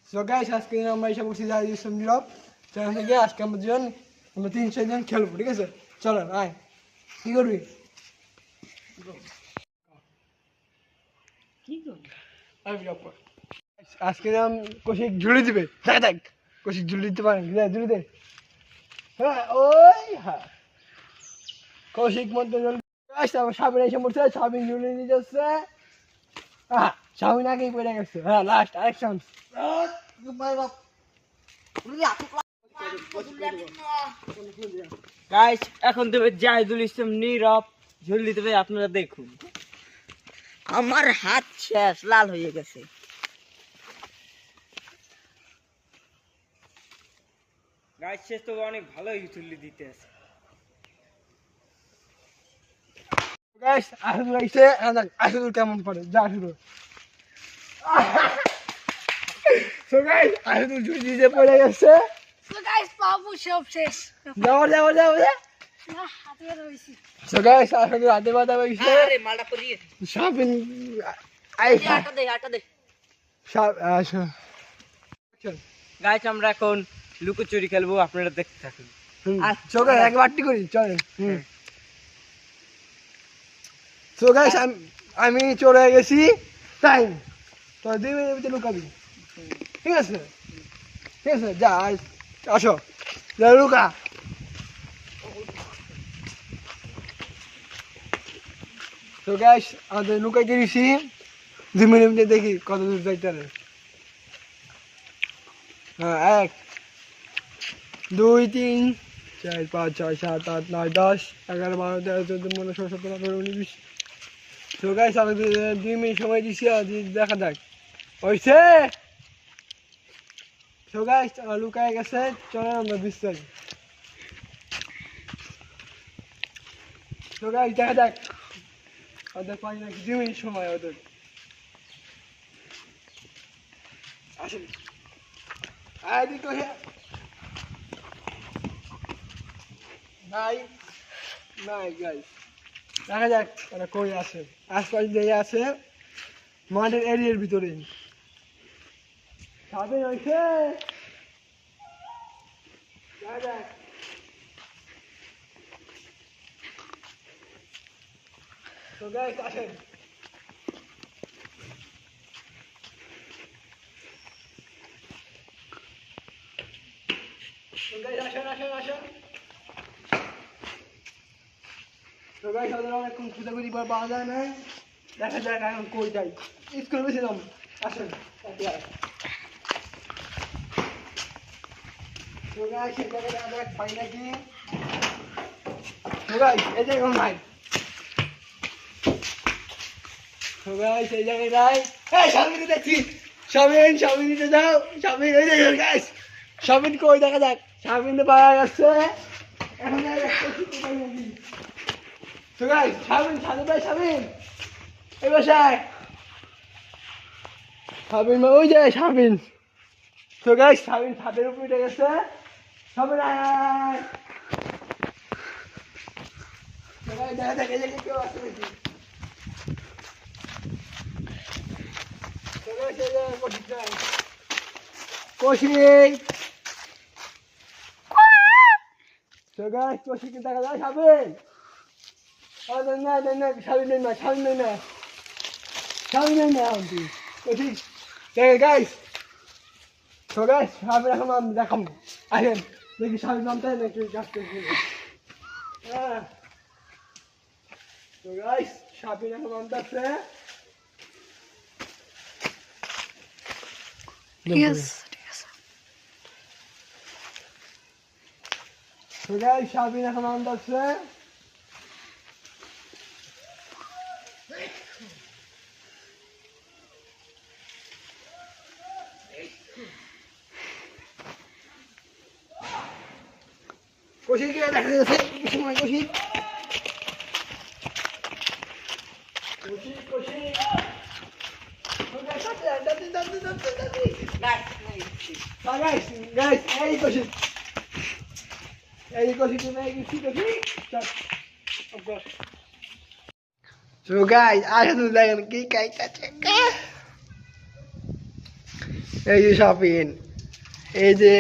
So guys আজকে আমরা এসে বসে যাই নীরব সেখান থেকে আজকে আমরা দুজন আমরা 3-4 জন খেলবো, ঠিক আছে? চলো আয়, কি করবি? আজকে কৌশিক ঝুলি দিবে, দেখ কৌশিক ঝুলি দিতে পারেন, ঝুলি দে। হ্যাঁ ওই হ্যাঁ কৌশিক মধ্যে আমার সাবিন এসে পড়ছে, সাবিন ঝুলি নিয়ে যাচ্ছে। হ্যাঁ সাবিন আগেই পড়ে গেছে। হ্যাঁ লাস্ট আরেক চান্স। গাইস এখন দেবে জাহিদুল ইসলাম নীরব ঝুলি দেবে, আপনারা দেখুন। আমার হাত শেষ, লাল হয়ে গেছে। গাইস শেষ তো অনেক ভালোই ঝুলি দিতে আছে। গাইস আসলে এসে আসলে কেমন পড়ে যা শুরু। সো গাইস আসলে ঝুলি দিয়ে পড়ে গেছে। সো গাইস বাবু সব শেষ। যাও যাও যাও যা। না হাতে রইছি। সো গাইস আসলে হাতে বাঁধা হইছে। আরে মালটা পড়িয়ে সাবিন আই আটা দে সাব আসো। গাইস আমরা এখন লুকোচুরি খেলবো, আপনারা দেখতে থাকুন। সো গাইস এক বাটি করি চলেন। সো গাইস আমি চলে গেছি টাইম তো 2 মিনিটের ভিতরে লুকাবি, ঠিক আছে? ঠিক আছে যা আসো যা লুকা। তো গাইস আমাদের লুকাইতে দিছি 2 মিনিটে, দেখি কত দূর যাইতে পারে। হ্যাঁ 1 2 3 4 5 6 7 8 9 10 11 12 13 14 15 16 17 18 19 20। তো গাইস আমাদের 2 মিনিট সময় দিছি, দেখা যাক হইছে। তো গাইস লুকায় গেছে, চলো আমরা বিস্তারিত। তো গাইস দেখা যাক ওদের পাই নাকি 2 মিনিট সময় ওদের। আসেন আইডি তো হে নাই নাই গাইস, দেখা যাক ওরা কই আছে। আশপাশ দিয়ে আছে মাঠের এরিয়ার ভিতরে। সাবিন হয়েছে, দেখা যাক। তো গাইস আসেন। তো গাইস আসেন আসেন আসেন। তো গাইস ওদের অনেকক্ষণ খুঁজাখুঁজি পর পাওয়া যায় না, দেখা যাক এখন কই যাই। স্কুলে বেশিলাম, আসেন। তো গাইস এই জায়গায় দেখা যাক পাই নাকি। তো গাইস এই জায়গায় নাই। তো গাইস এই জায়গায় নাই। এই সাবিন দেখছি, সাবিন সাবিন নিতে যাও, সাবিন এই জায়গায় গাইস। সাবিন কই দেখা যাক, সাবিন পাওয়া গেছে। এখন দেখা যাক পাই নাকি। তো গাইস সাবিন ছাদে পাই, সাবিন এই বাসায় সাবিন ওই যায় সাবিন। তো গাইস সাবিন ছাদের উপরে উঠে গেছে। সাবিন আয়। তো গাইস দেখা যাক এই জায়গায় কেউ আছে নাকি। তো গাইস এই জায়গায় কৌশিক নাই। কৌশিক। তো গাইস কৌশিককে দেখা যায় সাবিন। না না না সাবিন নেই না, সাবিন নেই না, সাবিন নেই না আন্টি কৌশিক। গাইস তো গাইস সাবিন এখন আমি দেখাবো, আসেন দেখি সাবিন নামটা নাকি গাছটা। হ্যাঁ তো গাইস সাবিন এখন নামতেছে। তো গাইস সাবিন এখন নামতেছে। কৌশিক দেখা যাচ্ছে সময়। কৌশিক কৌশিক কৌশিক এই কৌশিক এই কৌশিক এই কৌশিক কৌশিক। So guys, আসলে দেখেন কি কাইটাছে। এই যে সাপিন, এই যে